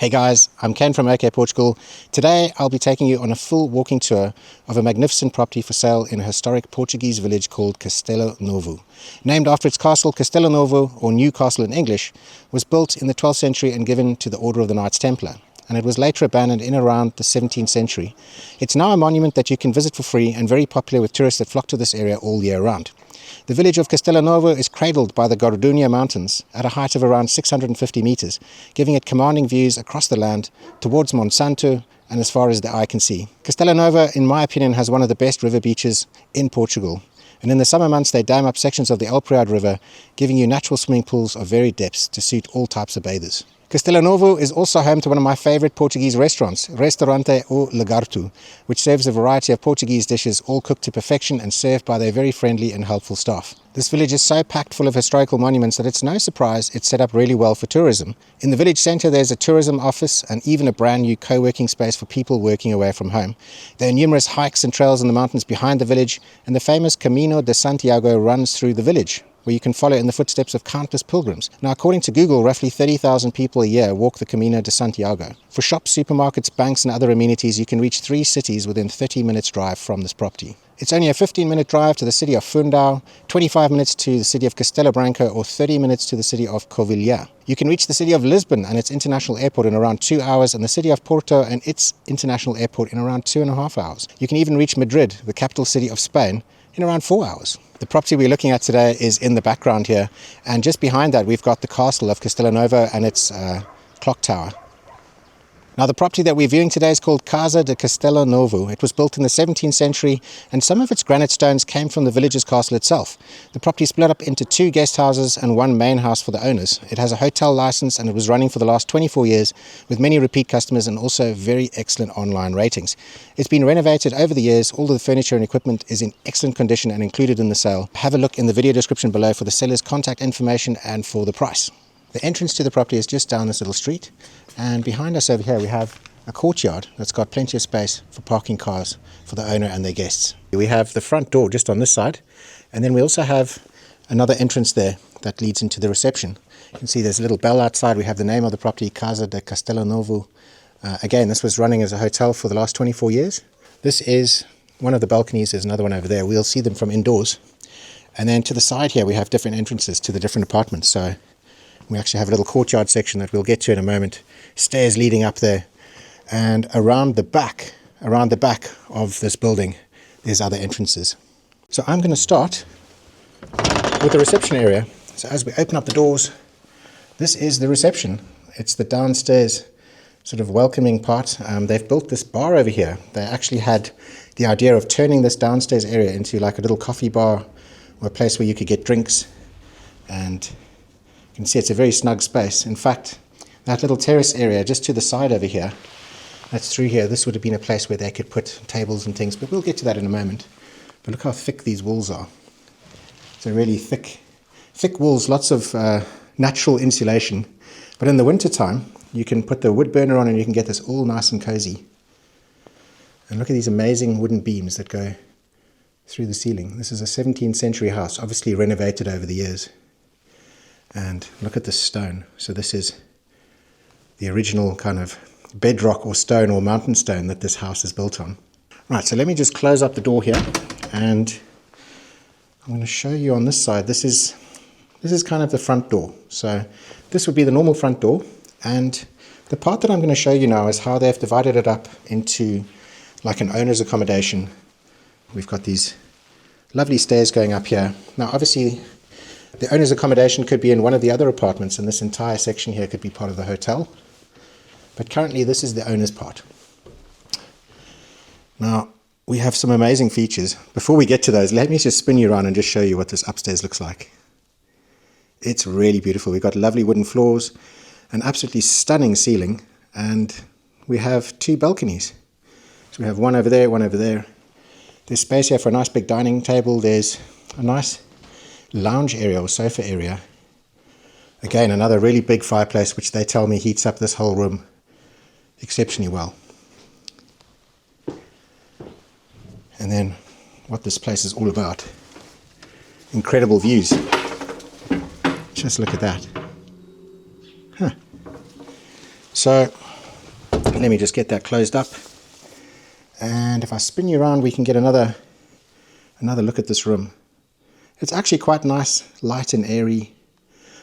Hey guys, I'm Ken from OK Portugal. Today I'll be taking you on a full walking tour of a magnificent property for sale in a historic Portuguese village called Castelo Novo. Named after its castle, Castelo Novo, or New Castle in English, was built in the 12th century and given to the Order of the Knights Templar, and it was later abandoned in around the 17th century. It's now a monument that you can visit for free and very popular with tourists that flock to this area all year round. The village of Castelo Novo is cradled by the Gardunha mountains at a height of around 650 meters, giving it commanding views across the land towards Monsanto and as far as the eye can see. Castelo Novo, in my opinion, has one of the best river beaches in Portugal. And in the summer months, they dam up sections of the Courtyard river, giving you natural swimming pools of varied depths to suit all types of bathers. Castelo Novo is also home to one of my favorite Portuguese restaurants, Restaurante O Lagarto, which serves a variety of Portuguese dishes all cooked to perfection and served by their very friendly and helpful staff. This village is so packed full of historical monuments that it's no surprise it's set up really well for tourism. In the village centre there's a tourism office and even a brand new co-working space for people working away from home. There are numerous hikes and trails in the mountains behind the village, and the famous Camino de Santiago runs through the village, where you can follow in the footsteps of countless pilgrims. Now, according to Google, roughly 30,000 people a year walk the Camino de Santiago. For shops, supermarkets, banks and other amenities, you can reach 3 cities within 30 minutes drive from this property. It's only a 15-minute drive to the city of Fundão, 25 minutes to the city of Castelo Branco, or 30 minutes to the city of Covilhã. You can reach the city of Lisbon and its international airport in around 2 hours, and the city of Porto and its international airport in around 2.5 hours. You can even reach Madrid, the capital city of Spain, in around 4 hours. The property we're looking at today is in the background here, and just behind that we've got the castle of Castelo Novo and its clock tower. Now, the property that we're viewing today is called Casa de Castelo Novo. It was built in the 17th century, and some of its granite stones came from the village's castle itself. The property split up into 2 guest houses and 1 main house for the owners. It has a hotel license, and it was running for the last 24 years with many repeat customers and also very excellent online ratings. It's been renovated over the years. All of the furniture and equipment is in excellent condition and included in the sale. Have a look in the video description below for the seller's contact information and for the price. The entrance to the property is just down this little street, and behind us over here we have a courtyard that's got plenty of space for parking cars for the owner and their guests. We have the front door just on this side, and then we also have another entrance there that leads into the reception. You can see there's a little bell outside. We have the name of the property, Casa de Castelo Novo. Again, this was running as a hotel for the last 24 years. This is one of the balconies. There's another one over there. We'll see them from indoors. And then to the side here we have different entrances to the different apartments. So we actually have a little courtyard section that we'll get to in a moment, stairs leading up there, and around the back of this building there's other entrances. So I'm going to start with the reception area. So as we open up the doors, this is the reception. It's the downstairs sort of welcoming part. They've built this bar over here. They actually had the idea of turning this downstairs area into like a little coffee bar or a place where you could get drinks, and you can see it's a very snug space. In fact, that little terrace area just to the side over here, that's through here, this would have been a place where they could put tables and things, but we'll get to that in a moment. But look how thick these walls are. It's a really thick walls, lots of natural insulation. But in the winter time, you can put the wood burner on and you can get this all nice and cozy. And look at these amazing wooden beams that go through the ceiling. This is a 17th century house, obviously renovated over the years. And look at this stone. So this is the original kind of bedrock or stone or mountain stone that this house is built on. Right, so let me just close up the door here, and I'm going to show you on this side. This is kind of the front door. So this would be the normal front door, and the part that I'm going to show you now is how they've divided it up into like an owner's accommodation. We've got these lovely stairs going up here. Now obviously the owner's accommodation could be in one of the other apartments, and this entire section here could be part of the hotel. But currently this is the owner's part. Now we have some amazing features. Before we get to those, let me just spin you around and just show you what this upstairs looks like. It's really beautiful. We've got lovely wooden floors, an absolutely stunning ceiling, and we have 2 balconies. So we have one over there, one over there. There's space here for a nice big dining table. There's a nice lounge area or sofa area. Again, another really big fireplace, which they tell me heats up this whole room exceptionally well. And then what this place is all about. Incredible views. Just look at that. So let me just get that closed up. And if I spin you around, we can get another look at this room. It's actually quite nice, light and airy.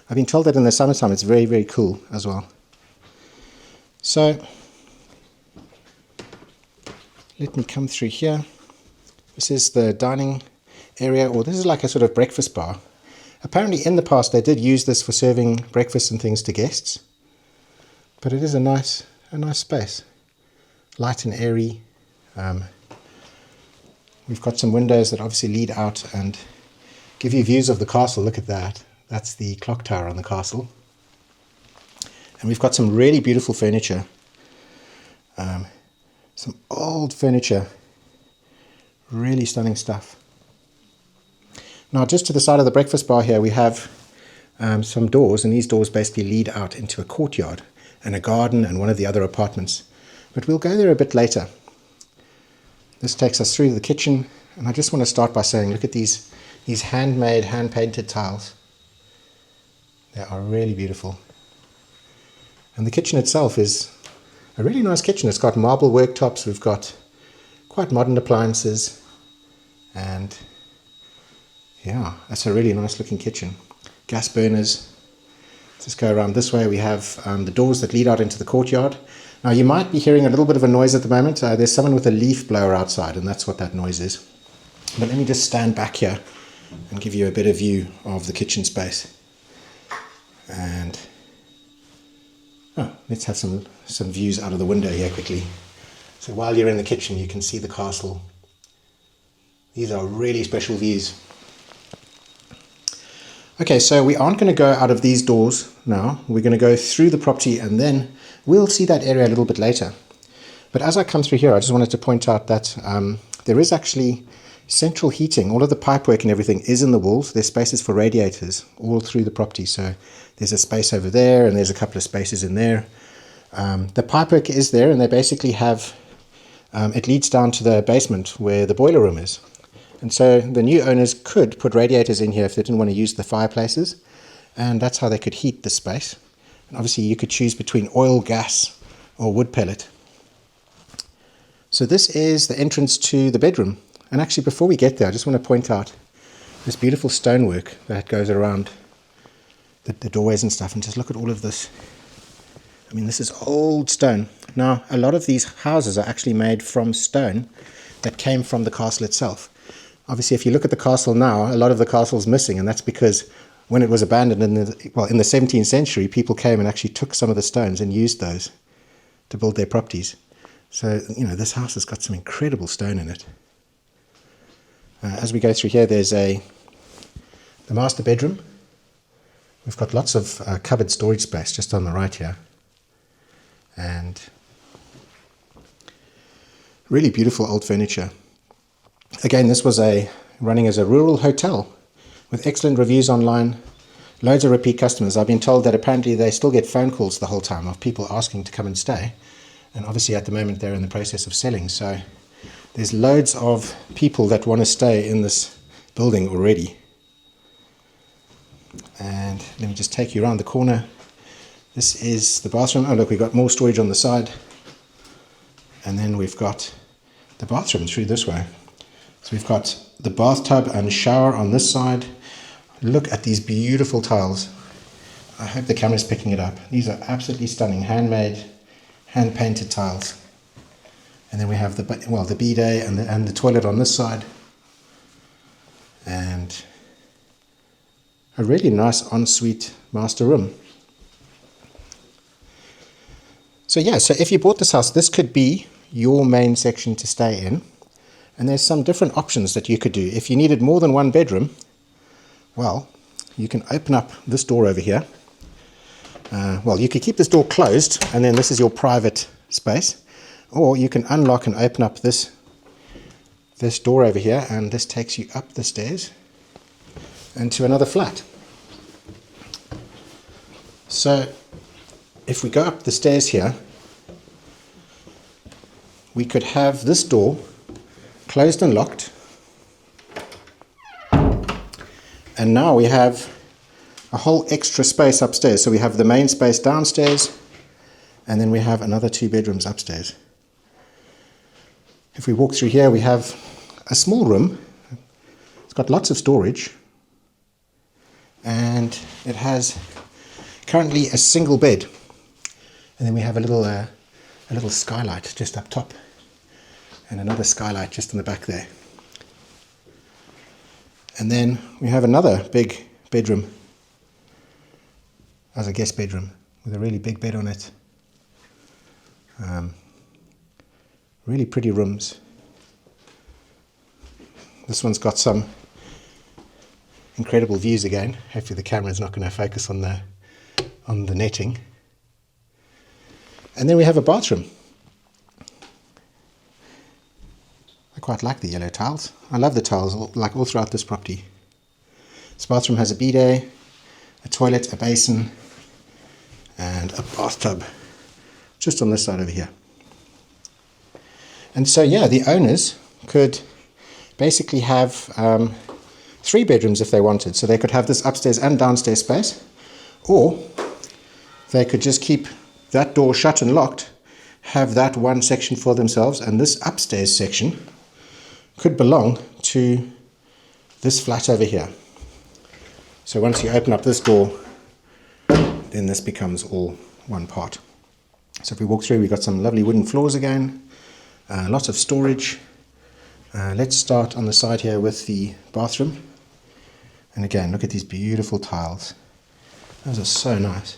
I've been told that in the summertime it's very, very cool as well. So let me come through here. This is the dining area, or this is like a sort of breakfast bar. Apparently in the past they did use this for serving breakfast and things to guests. But it is a nice space. Light and airy. We've got some windows that obviously lead out and give you views of the castle. Look at that. That's the clock tower on the castle. And we've got some really beautiful furniture. Some old furniture. Really stunning stuff. Now just to the side of the breakfast bar here we have some doors, and these doors basically lead out into a courtyard and a garden and one of the other apartments. But we'll go there a bit later. This takes us through the kitchen, and I just want to start by saying, look at these handmade, hand-painted tiles. They are really beautiful. And the kitchen itself is a really nice kitchen. It's got marble worktops, we've got quite modern appliances, and yeah, that's a really nice looking kitchen. Gas burners. Let's just go around this way. We have the doors that lead out into the courtyard. Now you might be hearing a little bit of a noise at the moment. There's someone with a leaf blower outside, and that's what that noise is. But let me just stand back here and give you a better view of the kitchen space. And let's have some views out of the window here quickly. So while you're in the kitchen you can see the castle. These are really special views. Okay, so we aren't going to go out of these doors now. We're going to go through the property and then we'll see that area a little bit later. But as I come through here, I just wanted to point out that there is actually central heating. All of the pipework and everything is in the walls. There's spaces for radiators all through the property. So there's a space over there and there's a couple of spaces in there. The pipework is there, and they basically have, it leads down to the basement where the boiler room is. And so the new owners could put radiators in here if they didn't want to use the fireplaces, and that's how they could heat the space. And obviously you could choose between oil, gas or wood pellet. So this is the entrance to the bedroom. And actually before we get there, I just want to point out this beautiful stonework that goes around the doorways and stuff, and just look at all of this. I mean, this is old stone. Now a lot of these houses are actually made from stone that came from the castle itself. Obviously, if you look at the castle now, a lot of the castle's missing, and that's because when it was abandoned in the 17th century, people came and actually took some of the stones and used those to build their properties. So, you know, this house has got some incredible stone in it. As we go through here, there's the master bedroom. We've got lots of cupboard storage space just on the right here. And really beautiful old furniture. Again, this was running as a rural hotel with excellent reviews online, loads of repeat customers. I've been told that apparently they still get phone calls the whole time of people asking to come and stay. And obviously at the moment they're in the process of selling. So there's loads of people that want to stay in this building already. And let me just take you around the corner. This is the bathroom. Oh look, we've got more storage on the side. And then we've got the bathroom through this way. So we've got the bathtub and shower on this side. Look at these beautiful tiles. I hope the camera's picking it up. These are absolutely stunning, handmade, hand-painted tiles. And then we have the bidet and the toilet on this side. And a really nice ensuite master room. So yeah, so if you bought this house, this could be your main section to stay in. And there's some different options that you could do. If you needed more than one bedroom, well, you can open up this door over here. You could keep this door closed, and then this is your private space. Or you can unlock and open up this door over here, and this takes you up the stairs and to another flat. So if we go up the stairs here, we could have this door closed and locked, and now we have a whole extra space upstairs. So we have the main space downstairs, And then we have another 2 bedrooms upstairs. If we walk through here, we have a small room. It's got lots of storage. And it has currently a single bed. And then we have a little skylight just up top. And another skylight just in the back there. And then we have another big bedroom as a guest bedroom with a really big bed on it. Really pretty rooms. This one's got some incredible views again. Hopefully the camera's not going to focus on the netting. And then we have a bathroom. I quite like the yellow tiles. I love the tiles all throughout this property. This bathroom has a bidet, a toilet, a basin, and a bathtub just on this side over here. And so yeah, the owners could basically have 3 bedrooms if they wanted. So they could have this upstairs and downstairs space, or they could just keep that door shut and locked, have that one section for themselves, and this upstairs section could belong to this flat over here. So once you open up this door, then this becomes all one part. So if we walk through, we've got some lovely wooden floors again, lots of storage. Let's start on the side here with the bathroom. And again, look at these beautiful tiles. Those are so nice.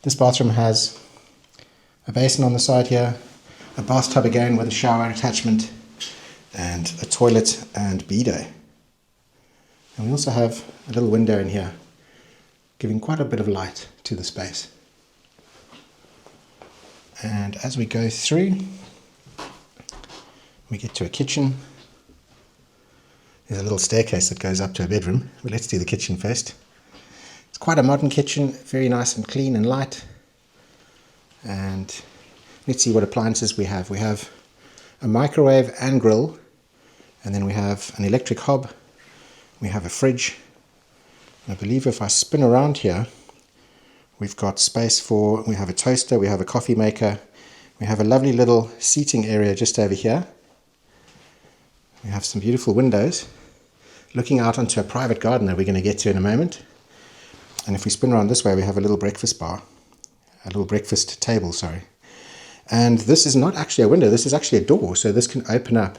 This bathroom has a basin on the side here, a bathtub again with a shower attachment, and a toilet and bidet. And we also have a little window in here, giving quite a bit of light to the space. And as we go through, we get to a kitchen. There's a little staircase that goes up to a bedroom. Well, let's do the kitchen first. It's quite a modern kitchen, very nice and clean and light. And let's see what appliances we have. We have a microwave and grill, and then we have an electric hob. We have a fridge. And I believe if I spin around here, we've got space for, we have a toaster, we have a coffee maker, we have a lovely little seating area just over here. We have some beautiful windows looking out onto a private garden that we're going to get to in a moment. And if we spin around this way, we have a little breakfast bar, a little breakfast table, sorry. And this is not actually a window, this is actually a door, so this can open up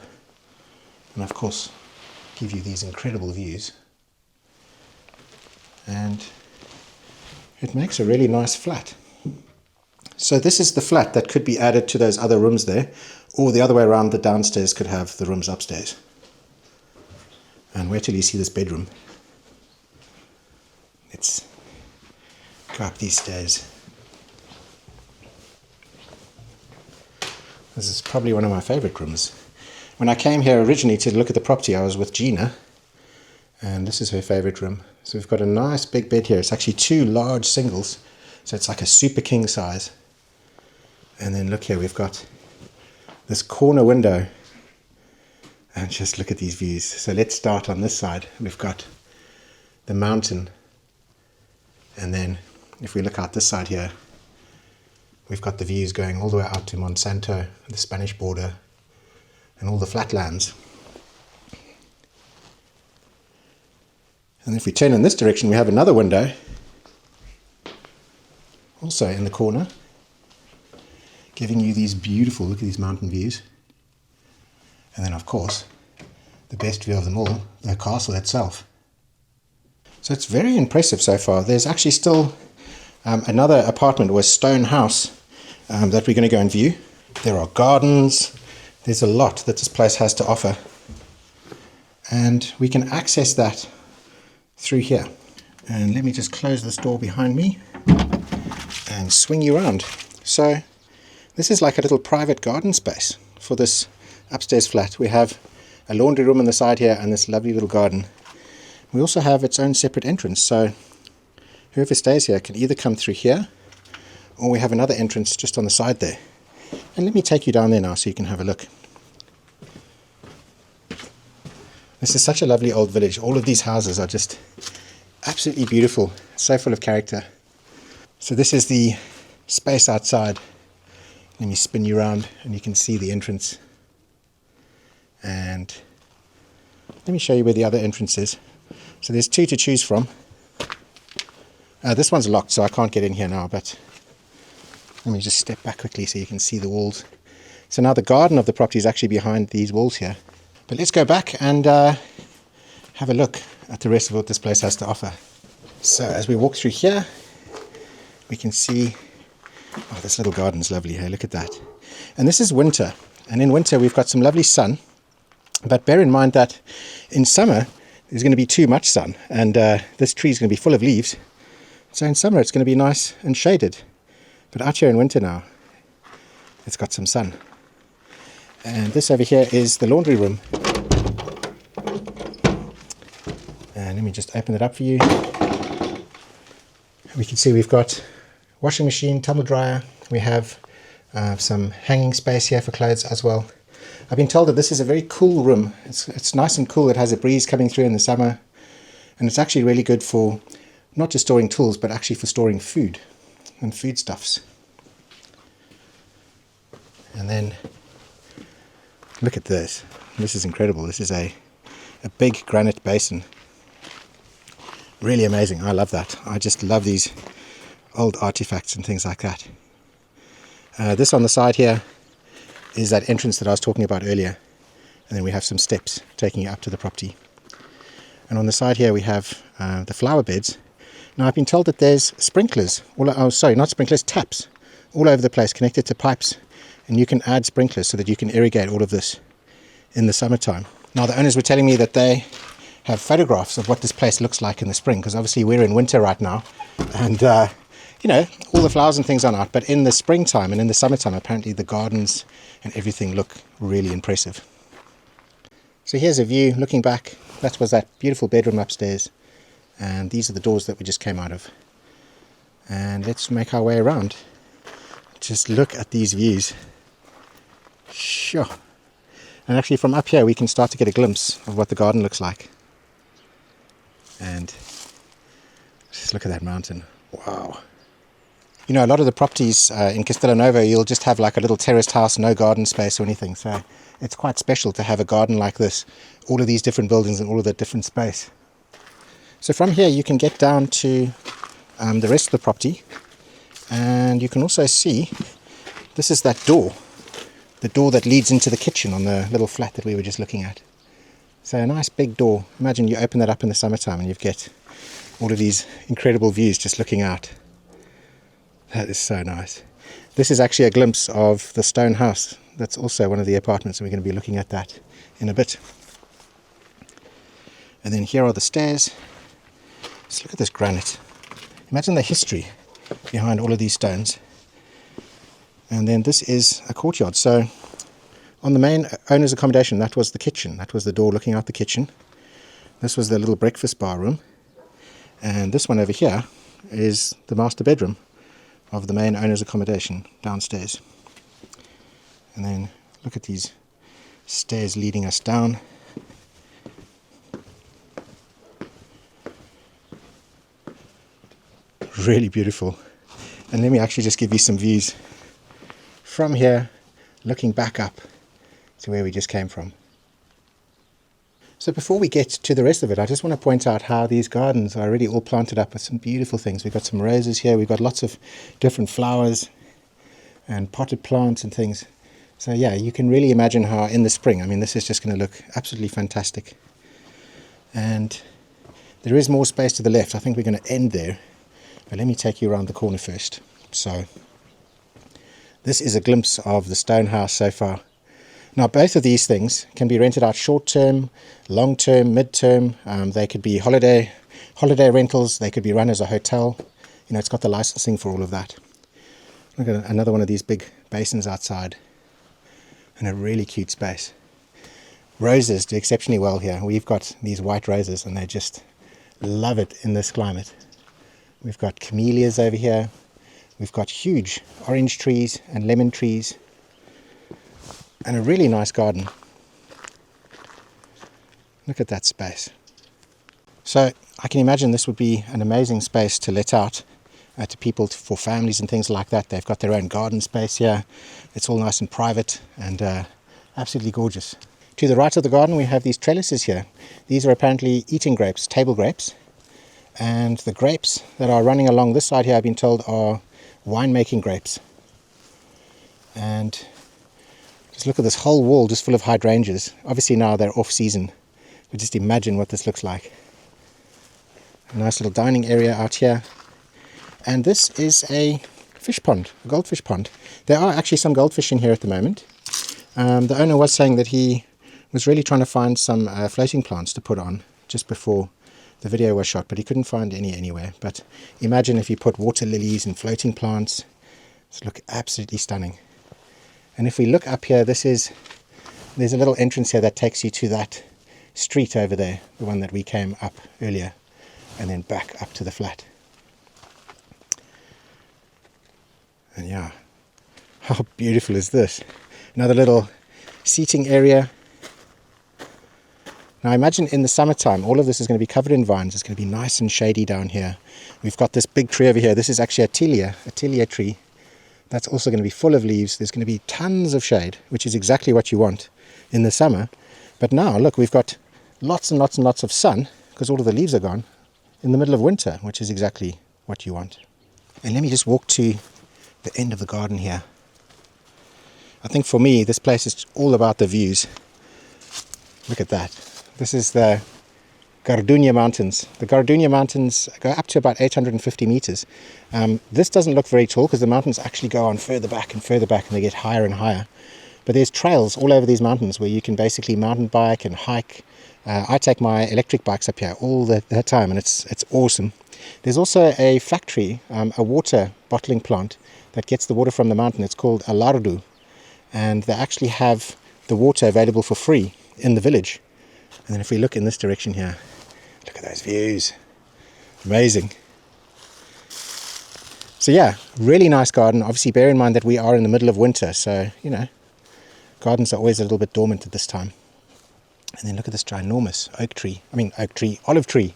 and of course give you these incredible views. And it makes a really nice flat. So this is the flat that could be added to those other rooms there, or the other way around, the downstairs could have the rooms upstairs. And wait till you see this bedroom. Let's go up these stairs. This is probably one of my favorite rooms. When I came here originally to look at the property, I was with Gina, and this is her favorite room. So we've got a nice big bed here. It's actually 2 large singles, so it's like a super king size. And then look here, we've got this corner window, and just look at these views. So let's start on this side. We've got the mountain, and then if we look out this side here, we've got the views going all the way out to Monsanto, the Spanish border, and all the flatlands. And if we turn in this direction, we have another window, also in the corner, giving you these beautiful, look at these mountain views. And then of course, the best view of them all, the castle itself. So it's very impressive so far. There's actually still another apartment or a stone house that we're going to go and view. There are gardens. There's a lot that this place has to offer. And we can access that through here. And let me just close this door behind me and swing you around. So this is like a little private garden space for this upstairs flat. We have a laundry room on the side here and this lovely little garden. We also have its own separate entrance, so whoever stays here can either come through here, or we have another entrance just on the side there. And let me take you down there now so you can have a look. This is such a lovely old village. All of these houses are just absolutely beautiful, so full of character. So this is the space outside. Let me spin you around and you can see the entrance. And let me show you where the other entrance is. So there's two to choose from. This one's locked, so I can't get in here now, but let me just step back quickly so you can see the walls. So now the garden of the property is actually behind these walls here. But let's go back and have a look at the rest of what this place has to offer. So as we walk through here, we can see, oh, this little garden's lovely. Hey, look at that. And this is winter. And in winter, we've got some lovely sun. But bear in mind that in summer, there's going to be too much sun. And this tree is going to be full of leaves. So in summer, it's going to be nice and shaded. But out here in winter now, it's got some sun. And this over here is the laundry room. And let me just open it up for you. We can see we've got washing machine, tumble dryer. We have some hanging space here for clothes as well. I've been told that this is a very cool room. It's nice and cool. It has a breeze coming through in the summer. And it's actually really good for not just storing tools, but actually for storing food and foodstuffs. And then look at this. This is incredible. This is a big granite basin. Really amazing. I love that. I just love these old artifacts and things like that. This on the side here is that entrance that I was talking about earlier. And then we have some steps taking you up to the property. And on the side here we have the flower beds. Now I've been told that there's sprinklers, taps all over the place connected to pipes, and you can add sprinklers so that you can irrigate all of this in the summertime. Now the owners were telling me that they have photographs of what this place looks like in the spring, because obviously we're in winter right now, and you know, all the flowers and things are out, but in the springtime and in the summertime apparently the gardens and everything look really impressive. So here's a view looking back. That was that beautiful bedroom upstairs. And these are the doors that we just came out of. And let's make our way around. Just look at these views. Sure. And actually from up here we can start to get a glimpse of what the garden looks like. And just look at that mountain. Wow. You know, a lot of the properties in Castelo Novo, you'll just have like a little terraced house, no garden space or anything. So it's quite special to have a garden like this. All of these different buildings and all of that different space. So from here you can get down to the rest of the property, and you can also see this is that door, the door that leads into the kitchen on the little flat that we were just looking at. So a nice big door. Imagine you open that up in the summertime and you get all of these incredible views just looking out. That is so nice. This is actually a glimpse of the stone house. That's also one of the apartments, and we're going to be looking at that in a bit. And then here are the stairs. Just look at this granite. Imagine the history behind all of these stones. And then this is a courtyard. So on the main owner's accommodation, that was the kitchen. That was the door looking out the kitchen. This was the little breakfast bar room. And this one over here is the master bedroom of the main owner's accommodation downstairs. And then look at these stairs leading us down. Really beautiful. And let me actually just give you some views from here, looking back up to where we just came from. So before we get to the rest of it, I just want to point out how these gardens are already all planted up with some beautiful things. We've got some roses here, we've got lots of different flowers and potted plants and things. So yeah, you can really imagine how in the spring, I mean, this is just going to look absolutely fantastic. And there is more space to the left. I think we're going to end there. But let me take you around the corner first. So this is a glimpse of the stone house so far. Now both of these things can be rented out short-term, long-term, mid-term. They could be holiday rentals. They could be run as a hotel. You know, it's got the licensing for all of that. Look at another one of these big basins outside. And a really cute space. Roses do exceptionally well here. We've got these white roses and they just love it in this climate. We've got camellias over here. We've got huge orange trees and lemon trees. And a really nice garden. Look at that space. So I can imagine this would be an amazing space to let out to people, for families and things like that. They've got their own garden space here. It's all nice and private and absolutely gorgeous. To the right of the garden we have these trellises here. These are apparently eating grapes, table grapes. And the grapes that are running along this side here, I've been told, are winemaking grapes. And just look at this whole wall just full of hydrangeas. Obviously now they're off season, but just imagine what this looks like. A nice little dining area out here. And this is a fish pond, a goldfish pond. There are actually some goldfish in here at the moment. The owner was saying that he was really trying to find some floating plants to put on just before the video was shot, but he couldn't find any anywhere. But imagine if you put water lilies and floating plants. It's look absolutely stunning. And if we look up here, there's a little entrance here that takes you to that street over there, the one that we came up earlier, and then back up to the flat. And yeah, how beautiful is this? Another little seating area. Now imagine in the summertime, all of this is going to be covered in vines. It's going to be nice and shady down here. We've got this big tree over here. This is actually a tilia tree. That's also going to be full of leaves. There's going to be tons of shade, which is exactly what you want in the summer. But now, look, we've got lots and lots and lots of sun, because all of the leaves are gone, in the middle of winter, which is exactly what you want. And let me just walk to the end of the garden here. I think for me, this place is all about the views. Look at that. This is the Gardunha mountains. The Gardunha mountains go up to about 850 meters. This doesn't look very tall because the mountains actually go on further back and they get higher and higher. But there's trails all over these mountains where you can basically mountain bike and hike. I take my electric bikes up here all the time, and it's awesome. There's also a factory, a water bottling plant that gets the water from the mountain. It's called a lardu, and they actually have the water available for free in the village. And then if we look in this direction here, look at those views. Amazing. So yeah, really nice garden. Obviously bear in mind that we are in the middle of winter, so you know, gardens are always a little bit dormant at this time. And then look at this ginormous olive tree.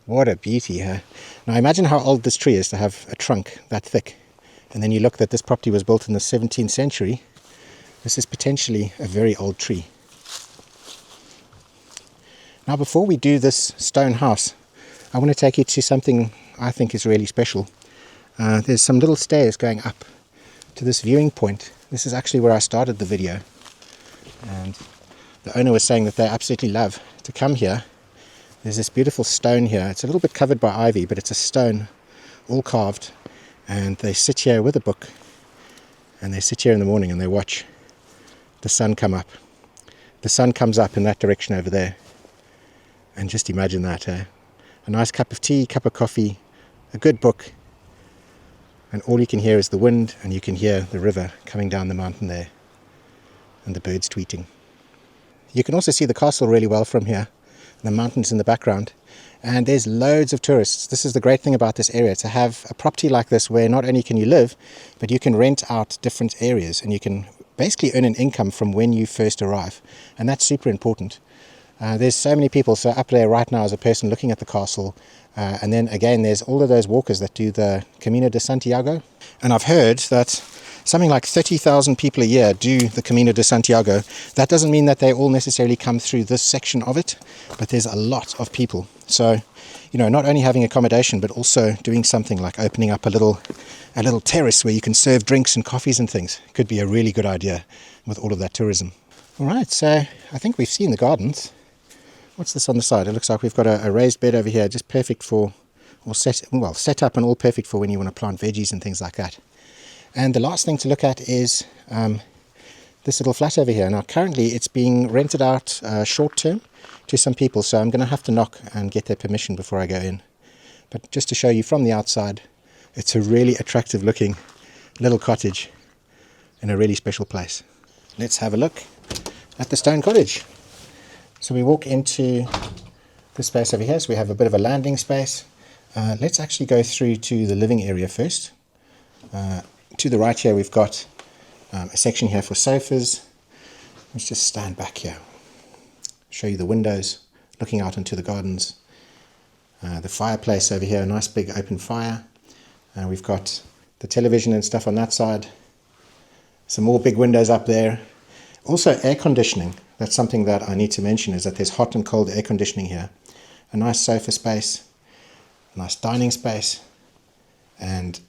What a beauty, huh? Now imagine how old this tree is to have a trunk that thick. And then you look that this property was built in the 17th century. This is potentially a very old tree. Now before we do this stone house, I want to take you to something I think is really special. There's some little stairs going up to this viewing point. This is actually where I started the video. And the owner was saying that they absolutely love to come here. There's this beautiful stone here. It's a little bit covered by ivy, but it's a stone, all carved. And they sit here with a book. And they sit here in the morning and they watch the sun come up. The sun comes up in that direction over there. And just imagine that, a nice cup of tea, cup of coffee, a good book, and all you can hear is the wind, and you can hear the river coming down the mountain there, and the birds tweeting. You can also see the castle really well from here, the mountains in the background, and there's loads of tourists. This is the great thing about this area, to have a property like this where not only can you live, but you can rent out different areas, and you can basically earn an income from when you first arrive, and that's super important. There's so many people. So up there right now is a person looking at the castle, and then again there's all of those walkers that do the Camino de Santiago, and I've heard that something like 30,000 people a year do the Camino de Santiago. That doesn't mean that they all necessarily come through this section of it, but there's a lot of people. So you know, not only having accommodation but also doing something like opening up a little terrace where you can serve drinks and coffees and things could be a really good idea with all of that tourism. All right, so I think we've seen the gardens. What's this on the side? It looks like we've got a raised bed over here, just perfect for, or set up and all perfect for when you want to plant veggies and things like that. And the last thing to look at is this little flat over here. Now currently it's being rented out short term to some people, so I'm going to have to knock and get their permission before I go in. But just to show you from the outside, it's a really attractive looking little cottage in a really special place. Let's have a look at the stone cottage. So we walk into this space over here, so we have a bit of a landing space. Let's actually go through to the living area first. To the right here we've got a section here for sofas. Let's just stand back here, show you the windows looking out into the gardens. The fireplace over here, a nice big open fire. We've got the television and stuff on that side. Some more big windows up there. Also air conditioning. That's something that I need to mention, is that there's hot and cold air conditioning here. A nice sofa space, a nice dining space, and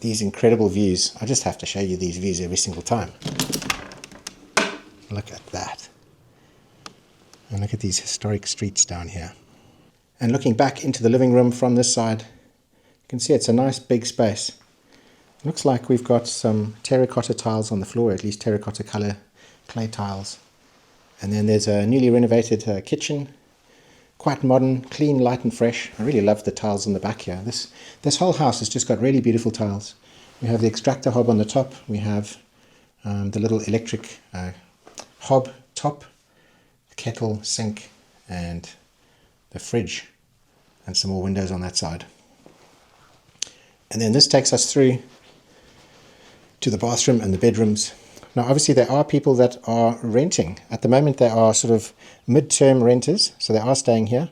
these incredible views. I just have to show you these views every single time. Look at that. And look at these historic streets down here. And looking back into the living room from this side, you can see it's a nice big space. It looks like we've got some terracotta tiles on the floor, at least terracotta color clay tiles. And then there's a newly renovated kitchen, quite modern, clean, light and fresh. I really love the tiles on the back here. This whole house has just got really beautiful tiles. We have the extractor hob on the top. We have the little electric hob top, the kettle, sink, and the fridge, and some more windows on that side. And then this takes us through to the bathroom and the bedrooms. Now obviously there are people that are renting. At the moment they are sort of mid-term renters, so they are staying here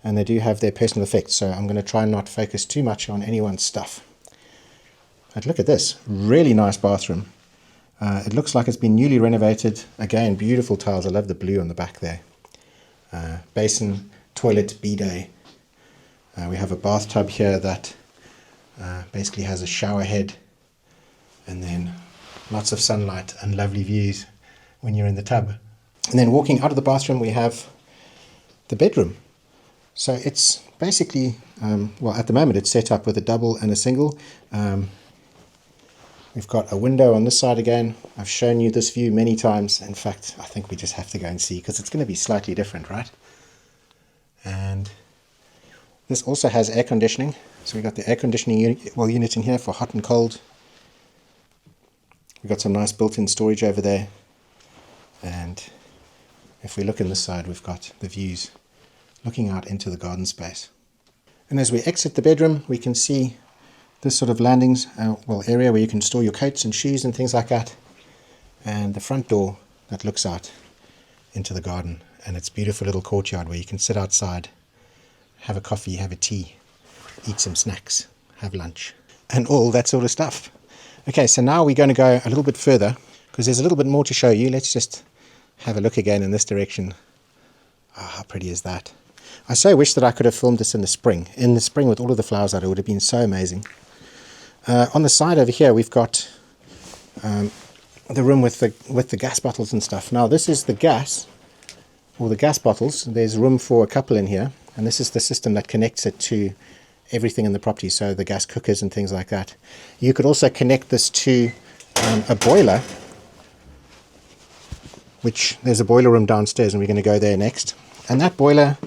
and they do have their personal effects, so I'm going to try and not focus too much on anyone's stuff. But look at this, really nice bathroom. It looks like it's been newly renovated. Again, beautiful tiles. I love the blue on the back there. Basin, toilet, bidet. We have a bathtub here that basically has a shower head, and then lots of sunlight and lovely views when you're in the tub. And then walking out of the bathroom we have the bedroom. So it's basically, well at the moment it's set up with a double and a single. We've got a window on this side again. I've shown you this view many times. In fact, I think we just have to go and see because it's going to be slightly different, right? And this also has air conditioning. So we've got the air conditioning unit in here for hot and cold. We've got some nice built-in storage over there. And if we look in this side, we've got the views looking out into the garden space. And as we exit the bedroom, we can see this sort of landings, area where you can store your coats and shoes and things like that. And the front door that looks out into the garden. And it's a beautiful little courtyard where you can sit outside, have a coffee, have a tea, eat some snacks, have lunch, and all that sort of stuff. Okay, so now we're going to go a little bit further because there's a little bit more to show you. Let's just have a look again in this direction. Oh, how pretty is that? I so wish that I could have filmed this in the spring. In the spring with all of the flowers out, it would have been so amazing. On the side over here, we've got the room with the gas bottles and stuff. Now this is the gas, or the gas bottles. There's room for a couple in here, and this is the system that connects it to everything in the property, so the gas cookers and things like that. You could also connect this to a boiler, which there's a boiler room downstairs, and we're going to go there next. And that boiler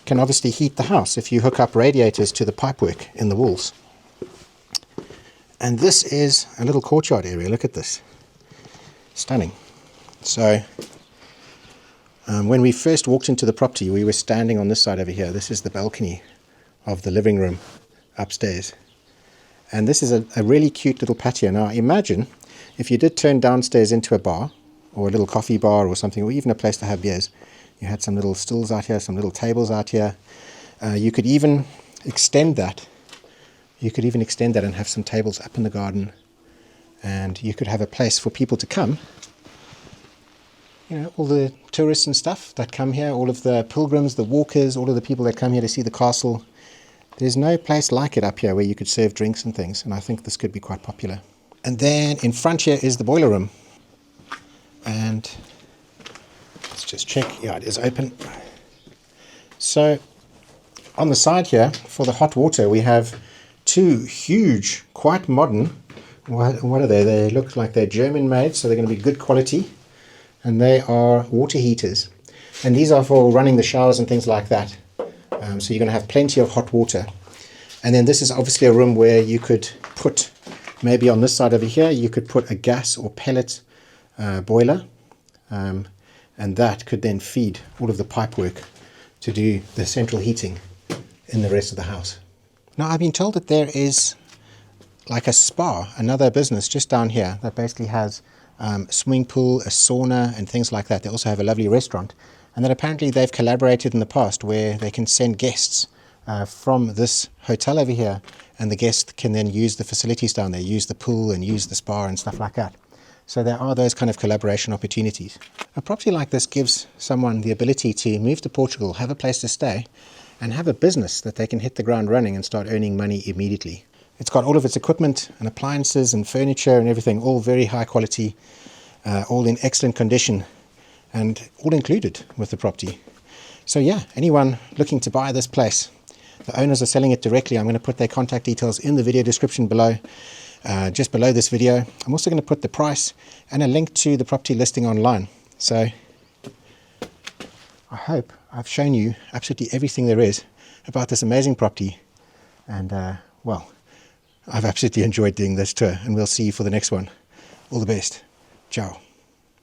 can obviously heat the house if you hook up radiators to the pipework in the walls. And this is a little courtyard area. Look at this. Stunning. So when we first walked into the property, we were standing on this side over here. This is the balcony of the living room upstairs. And this is a really cute little patio. Now imagine if you did turn downstairs into a bar, or a little coffee bar or something, or even a place to have beers. You had some little stools out here, some little tables out here. You could even extend that. You could even extend that and have some tables up in the garden. And you could have a place for people to come. You know, all the tourists and stuff that come here, all of the pilgrims, the walkers, all of the people that come here to see the castle. There's no place like it up here where you could serve drinks and things. And I think this could be quite popular. And then in front here is the boiler room. And let's just check. Yeah, it is open. So on the side here for the hot water, we have two huge, quite modern, what are they? They look like they're German made, so they're going to be good quality. And they are water heaters. And these are for running the showers and things like that. So you're going to have plenty of hot water. And then this is obviously a room where you could put, maybe on this side over here, you could put a gas or pellet boiler. And that could then feed all of the pipework to do the central heating in the rest of the house. Now I've been told that there is like a spa, another business just down here that basically has a swimming pool, a sauna and things like that. They also have a lovely restaurant, and that apparently they've collaborated in the past where they can send guests from this hotel over here, and the guest can then use the facilities down there, use the pool and use the spa and stuff like that. So there are those kind of collaboration opportunities. A property like this gives someone the ability to move to Portugal, have a place to stay, and have a business that they can hit the ground running and start earning money immediately. It's got all of its equipment and appliances and furniture and everything, all very high quality, all in excellent condition, and all included with the property. So yeah, anyone looking to buy this place, the owners are selling it directly. I'm going to put their contact details in the video description below, just below this video. I'm also going to put the price and a link to the property listing online. So I hope I've shown you absolutely everything there is about this amazing property. And well, I've absolutely enjoyed doing this tour, and we'll see you for the next one. All the best. Ciao.